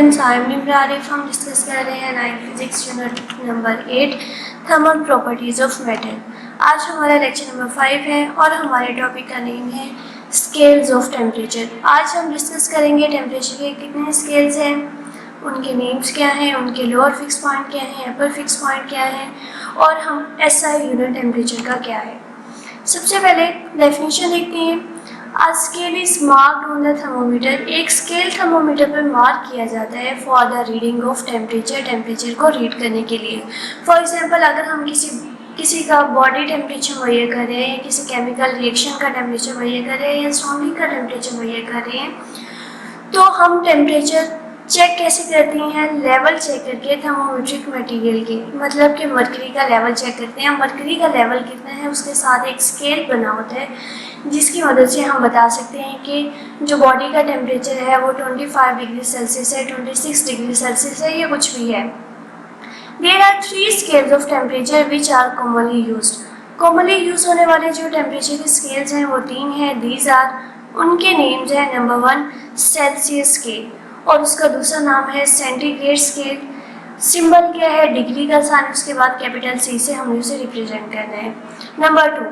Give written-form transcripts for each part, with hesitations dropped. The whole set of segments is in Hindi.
Students, I am Nimra Arif. हम डिस्कस कर रहे हैं 9th physics unit number 8 thermal properties of metal. आज हमारा लेक्चर नंबर 5 है और हमारे टॉपिक का नेम है स्केल्स ऑफ टेम्परेचर। आज हम डिस्कस करेंगे टेम्परेचर के कितने स्केल्स हैं, उनके नेम्स क्या हैं, उनके लोअर फिक्स पॉइंट क्या हैं, अपर फिक्स पॉइंट क्या है और हम एसआई यूनिट टेम्परेचर का क्या है। सबसे पहले डेफिनेशन देखते हैं। A scale is marked on the thermometer। एक स्केल थर्मोमीटर पर मार्क किया जाता है for the reading of temperature, temperature को रीड करने के लिए। फॉर एग्जांपल, अगर हम किसी का बॉडी टेम्परेचर मुहैया कर रहे हैं, किसी केमिकल रिएक्शन का टेम्परेचर मुहैया कर रहे हैं या सराउंडिंग का टेम्परेचर मुहैया कर रहे हैं, तो हम टेम्परेचर चेक कैसे करते हैं? लेवल चेक करके थर्मोमेट्रिक मटेरियल के, मतलब कि मरकरी का लेवल चेक करते हैं। मरकरी का लेवल कितना है उसके साथ एक स्केल बना होता है जिसकी मदद से हम बता सकते हैं कि जो बॉडी का टेम्परेचर है वो 25 डिग्री सेल्सियस है, 26 डिग्री सेल्सियस है या कुछ भी है। There are 3 scales of temperature which are commonly used. Commonly use होने वाले जो टेम्परेचर के स्केल्स हैं वो 3 हैं। दीज आर, उनके नेम्स हैं। नंबर 1 सेल्सियस स्केल और उसका दूसरा नाम है सेंटीग्रेड स्केल। सिंबल क्या है? डिग्री का साइन, उसके बाद कैपिटल सी से हमें उसे रिप्रेजेंट करना है। नंबर 2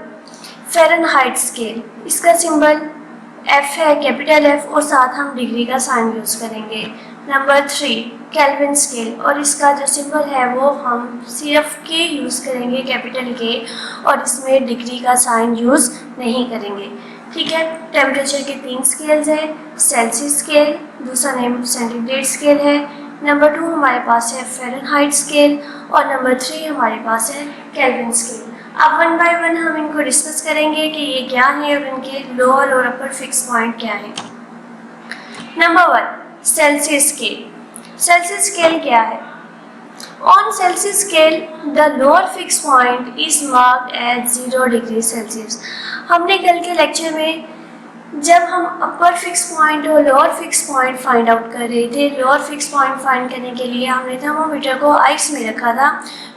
फ़ारेनहाइट स्केल, इसका सिंबल एफ है, कैपिटल एफ, और साथ हम डिग्री का साइन यूज करेंगे। नंबर 3 केल्विन स्केल और इसका जो सिंबल है वो हम सिर्फ के यूज़ करेंगे, कैपिटल के, और इसमें डिग्री का साइन यूज़ नहीं करेंगे। ठीक है, टेम्परेचर के 3 स्केल्स हैं। सेल्सियस स्केल, दूसरा नेम सेंटीग्रेड स्केल है। नंबर 2 हमारे पास है फ़ारेनहाइट स्केल और नंबर 3 हमारे पास है केल्विन स्केल। अब 1 बाय 1 हम इनको डिस्कस करेंगे कि ये क्या है और इनके लोअर और अपर फिक्स पॉइंट क्या है। Number 1 Celsius scale. Celsius scale क्या है? On Celsius scale, the lower fixed point is marked as 0 degree Celsius. हमने कल के लेक्चर में जब हम अपर फिक्स पॉइंट और lower fix point find out कर रहे थे, लोअर फिक्स पॉइंट फाइंड करने के लिए हमने थर्मोमीटर को आइस में रखा था,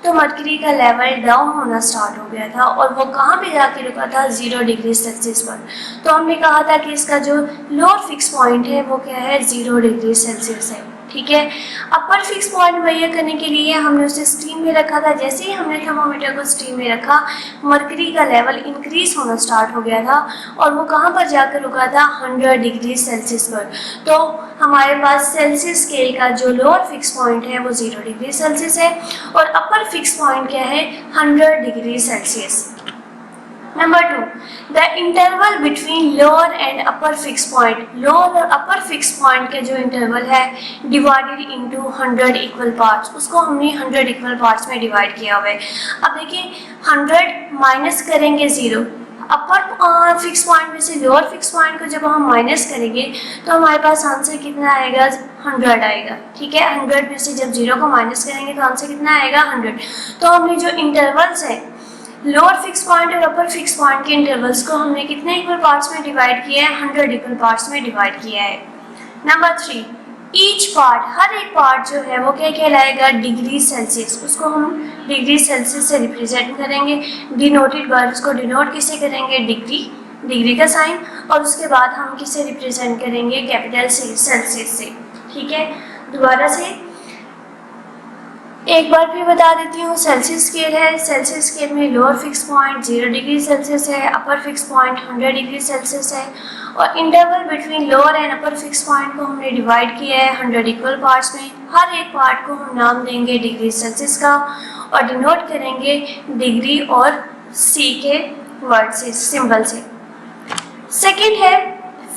तो मर्करी का लेवल डाउन होना स्टार्ट हो गया था और वो कहाँ पे जाके रुका था? 0 डिग्री सेल्सियस पर। तो हमने कहा था कि इसका जो लोअर फिक्स पॉइंट है वो क्या है? 0 डिग्री सेल्सियस है। ठीक है, अपर फिक्स पॉइंट मुहैया करने के लिए हमने उसे स्टीम में रखा था। जैसे ही हमने थर्मोमीटर को स्टीम में रखा, मर्करी का लेवल इंक्रीज होना स्टार्ट हो गया था और वो कहाँ पर जाकर रुका था? 100 डिग्री सेल्सियस पर। तो हमारे पास सेल्सियस स्केल का जो लोअर फिक्स पॉइंट है वो 0 डिग्री सेल्सियस है और अपर फिक्स पॉइंट क्या है? 100 degree Celsius. Number 2 the interval between lower and upper fix point. Lower और अपर फिक्स पॉइंट का जो इंटरवल है डिवाइडेड इनटू 100 इक्वल पार्ट्स, उसको हमने 100 इक्वल पार्ट्स में डिवाइड किया हुआ है। अब देखिए 100 माइनस करेंगे 0, अपर फिक्स पॉइंट में से लोअर फिक्स पॉइंट को जब हम माइनस करेंगे तो हमारे पास आंसर कितना आएगा? 100 आएगा। ठीक है, 100 में से जब 0 को माइनस करेंगे तो आंसर कितना आएगा? 100। तो हमने जो इंटरवल्स है लोअर फिक्स पॉइंट और अपर फिक्स पॉइंट के इंटरवल्स को हमने कितने इक्वल पार्ट्स में डिवाइड किया है? 100 इक्वल पार्ट्स में डिवाइड किया है। नंबर 3 ईच पार्ट, हर एक पार्ट जो है वो क्या कहलाएगा? Degree Celsius. उसको हम डिग्री सेल्सियस से रिप्रेजेंट करेंगे। डिनोटेड बाय, उसको डिनोट किसे करेंगे? डिग्री, डिग्री का साइन, और उसके बाद हम किसे रिप्रेजेंट करेंगे? कैपिटल से, सेल्सियस से। ठीक है, दोबारा से एक बार फिर बता देती हूँ। सेल्सियस स्केल है, सेल्सियस स्केल में lower fix point 0 degree Celsius है, upper fix point 100 degree Celsius है और interval between lower and upper fix point को हमने डिवाइड किया है 100 इक्वल पार्ट्स में। हर एक पार्ट को हम नाम देंगे डिग्री सेल्सियस का और डिनोट करेंगे डिग्री और सी के वर्ड से, सिंबल से। सेकेंड है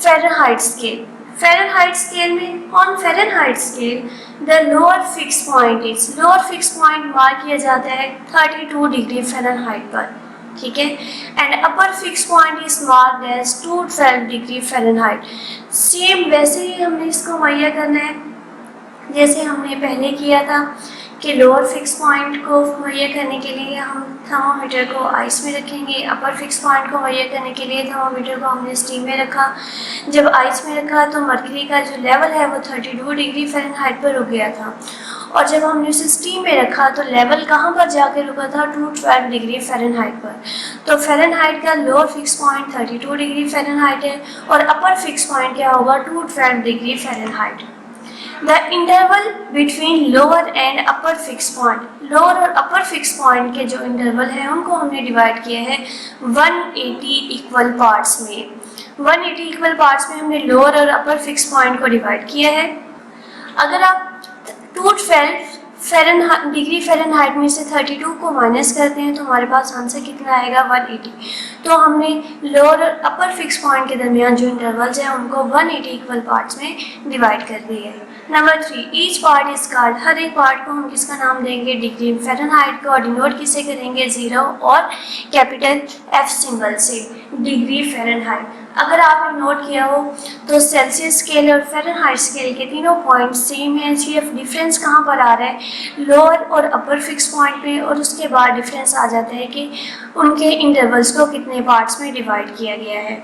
फ़ारेनहाइट स्केल। फ़ारेनहाइट स्केल में, on Fahrenheit scale the lower fix point is, lower fix point mark किया जाता है 32 डिग्री फ़ारेनहाइट पर। ठीक है, and upper fix point is marked as 212 degree Fahrenheit. Same वैसे ही हमने इसको मुहैया करना है जैसे हमने पहले किया था कि लोअर फिक्स पॉइंट को मुहैया करने के लिए हम थर्मोमीटर को आइस में रखेंगे, अपर फिक्स पॉइंट को मुहैया करने के लिए थर्मोमीटर को हमने स्टीम में रखा। जब आइस में रखा तो मर्करी का जो लेवल है वो 32 डिग्री फ़ारेनहाइट पर रुक गया था और जब हमने उसे स्टीम में रखा तो लेवल कहाँ पर जाके रुका था? 212 डिग्री फ़ारेनहाइट पर। तो फ़ारेनहाइट का lower fix point 32 degree Fahrenheit है और अपर फिक्स पॉइंट क्या होगा? 212 degree Fahrenheit. The interval between lower and upper fix point, lower और अपर फिक्स पॉइंट के जो इंटरवल है उनको हमने डिवाइड किया है 180 इक्वल पार्ट्स में। 180 इक्वल पार्ट्स में हमने लोअर और अपर फिक्स पॉइंट को डिवाइड किया है। अगर आप 212 डिग्री फ़ारेनहाइट में से 32 को माइनस करते हैं तो हमारे पास आंसर कितना आएगा 180। तो हमने लोअर और अपर फिक्स पॉइंट के दरमियान जो इंटरवल्स हैं उनको 180 इक्वल पार्ट्स में डिवाइड कर दिया है। Number 3, each part is called, हर एक पार्ट को हम किसका नाम देंगे डिग्री फ़ारेनहाइट को डिनोट किसे करेंगे 0 और कैपिटल F सिंबल से, डिग्री फ़ारेनहाइट। अगर आपने नोट किया हो तो सेल्सियस स्केल और फ़ारेनहाइट स्केल के तीनों पॉइंट सेम हैं, सिर्फ डिफरेंस कहाँ पर आ रहा है लोअर और अपर फिक्स पॉइंट पे, और उसके बाद डिफरेंस आ जाता है कि उनके इंटरवल्स को कितने पार्ट्स में डिवाइड किया गया है।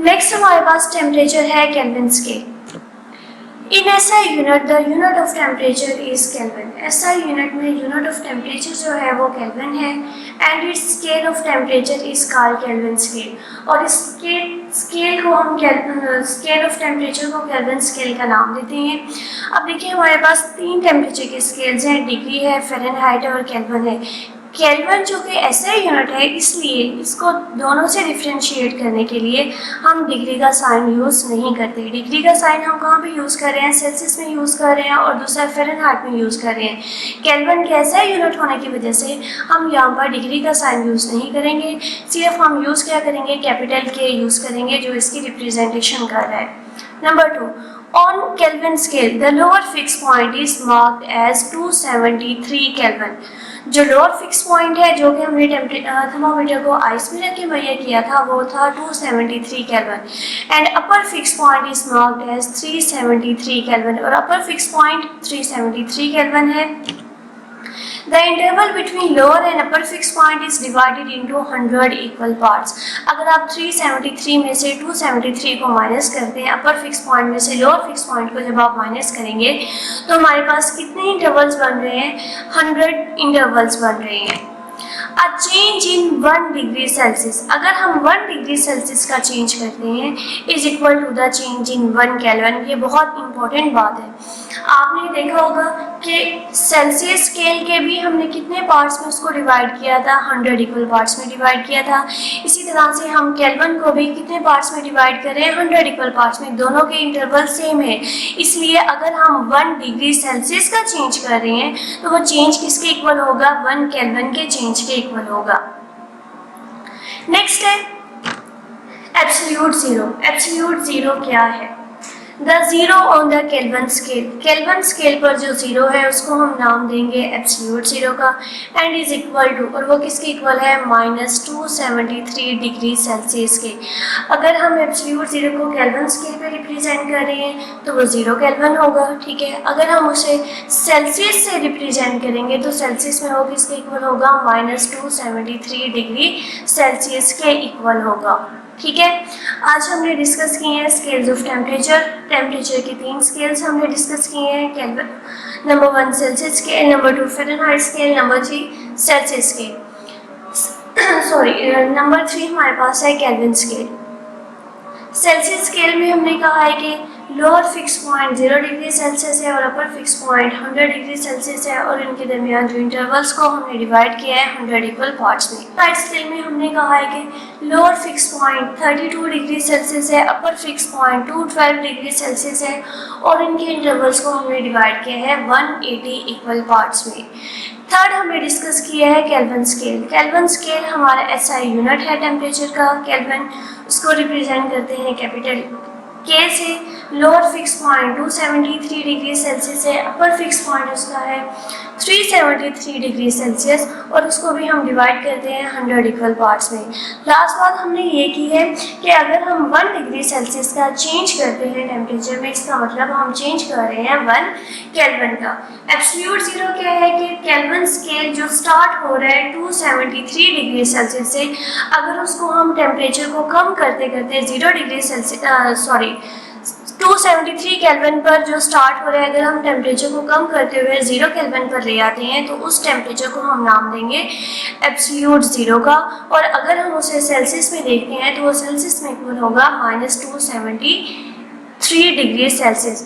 नेक्स्ट हमारे पास टेम्परेचर है kelvin scale. In SI unit the unit of temperature is kelvin. SI unit में यूनिट ऑफ टेम्परेचर जो है वो केल्विन है and it's scale of temperature is called kelvin scale. और इस स्केल को हम स्केल ऑफ टेम्परेचर को केल्विन स्केल का नाम देते हैं। अब देखिए हमारे पास 3 टेम्परेचर के स्केल्स हैं, डिग्री है, फ़ारेनहाइट है और केल्विन है। केल्विन जो कि SI यूनिट है इसलिए इसको दोनों से डिफ्रेंशिएट करने के लिए हम डिग्री का साइन यूज़ नहीं करते। डिग्री का साइन हम कहाँ पे यूज़ कर रहे हैं, सेल्सियस में यूज़ कर रहे हैं और दूसरा फ़ारेनहाइट में यूज़ कर रहे हैं। केल्विन के SI यूनिट होने की वजह से हम यहाँ पर डिग्री का साइन यूज़ नहीं करेंगे, सिर्फ हम यूज़ क्या करेंगे कैपिटल K यूज़ करेंगे जो इसकी रिप्रेजेंटेशन कर रहा है। Number 2, on Kelvin scale the lower fixed point is marked as 273 Kelvin। जो लोअर फिक्स पॉइंट है जो कि हमने थर्मामीटर को आइस में रख के मेजर किया था वो था 273 Kelvin and upper fix point is marked as 373 Kelvin, और अपर फिक्स पॉइंट 373 केल्विन है। The interval between lower and upper fixed point is divided into 100 equal parts। अगर आप 373 में से 273 को माइनस करते हैं, अपर फिक्स पॉइंट में से लोअर फिक्स पॉइंट को जब आप माइनस करेंगे तो हमारे पास कितने इंटरवल्स बन रहे हैं 100 इंटरवल्स बन रहे हैं। A change in 1 degree Celsius, अगर हम 1 डिग्री सेल्सियस का चेंज करते हैं is equal to the change in 1 Kelvin. ये बहुत इंपॉर्टेंट बात है। आपने देखा होगा कि सेल्सियस स्केल के भी हमने कितने पार्ट्स में उसको डिवाइड किया था 100 इक्वल पार्ट्स में डिवाइड किया था। इसी तरह से हम केल्विन को भी कितने पार्ट्स में डिवाइड कर रहे हैं 100 इक्वल पार्ट्स में, दोनों के इंटरवल सेम है। इसलिए अगर हम 1 डिग्री सेल्सियस का चेंज कर रहे हैं तो वो चेंज किसके इक्वल होगा 1 केल्विन के चेंज के इक्वल होगा। नेक्स्ट है एब्सोल्यूट ज़ीरो। एब्सोल्यूट ज़ीरो क्या है? The zero on the kelvin scale, kelvin scale पर जो ज़ीरो है उसको हम नाम देंगे एब्सोल्यूट ज़ीरो का एंड इज इक्वल टू, और वो किसके इक्वल है -273 डिग्री सेल्सियस के। अगर हम एब्सोल्यूट ज़ीरो को केल्विन स्केल पे रिप्रेजेंट कर रहे हैं तो वो 0 केल्विन होगा, ठीक है। अगर हम उसे सेल्सियस से रिप्रेजेंट करेंगे तो सेल्सियस में वो किसके इक्वल होगा -273 डिग्री सेल्सियस के इक्वल होगा, ठीक है। आज हमने डिस्कस किए हैं स्केल्स ऑफ टेम्परेचर। टेम्परेचर के 3 स्केल्स हमने डिस्कस किए हैं, kelvin, number 1 Celsius scale, number 2 Fahrenheit scale, number 3 Celsius scale sorry number 3 हमारे पास है केल्विन स्केल। सेल्सियस स्केल में हमने कहा है कि lower fix point 0 degree Celsius है और upper fix point 100 degree Celsius है, और इनके दरमियान जो इंटरवल्स को हमने डिवाइड किया है 100 इक्वल पार्ट्स में। फ़ारेनहाइट स्केल में हमने कहा है कि lower fix point 32 degree Celsius है, upper fix point 212 degree Celsius है, और इनके इंटरवल्स को हमने डिवाइड किया है 180 इक्वल पार्ट्स में। थर्ड हमने डिस्कस किया है केल्विन स्केल। केल्विन स्केल हमारा SI यूनिट है टेम्परेचर का। केल्विन उसको रिप्रेजेंट करते हैं कैपिटल K से। Lower fix point 273 degree Celsius है, अपर फिक्स पॉइंट उसका है 373 डिग्री सेल्सियस, और उसको भी हम डिवाइड करते हैं 100 इक्वल पार्ट्स में। लास्ट बात हमने ये की है कि अगर हम 1 डिग्री सेल्सियस का चेंज करते हैं टेम्परेचर में, इसका मतलब हम चेंज कर रहे हैं 1 केल्विन का। एब्सोल्यूट ज़ीरो क्या है कि केल्विन स्केल जो स्टार्ट हो रहा है 273 डिग्री सेल्सियस से, अगर उसको हम टेम्परेचर को कम करते करते 0 डिग्री सेल्सियस 273 केल्विन पर जो स्टार्ट हो रहा है, अगर हम टेम्परेचर को कम करते हुए 0 केल्विन पर ले आते हैं तो उस टेम्परेचर को हम नाम देंगे एब्सोल्यूट ज़ीरो का। और अगर हम उसे सेल्सियस में देखते हैं तो वो सेल्सियस में इक्वल होगा -273 डिग्री सेल्सियस।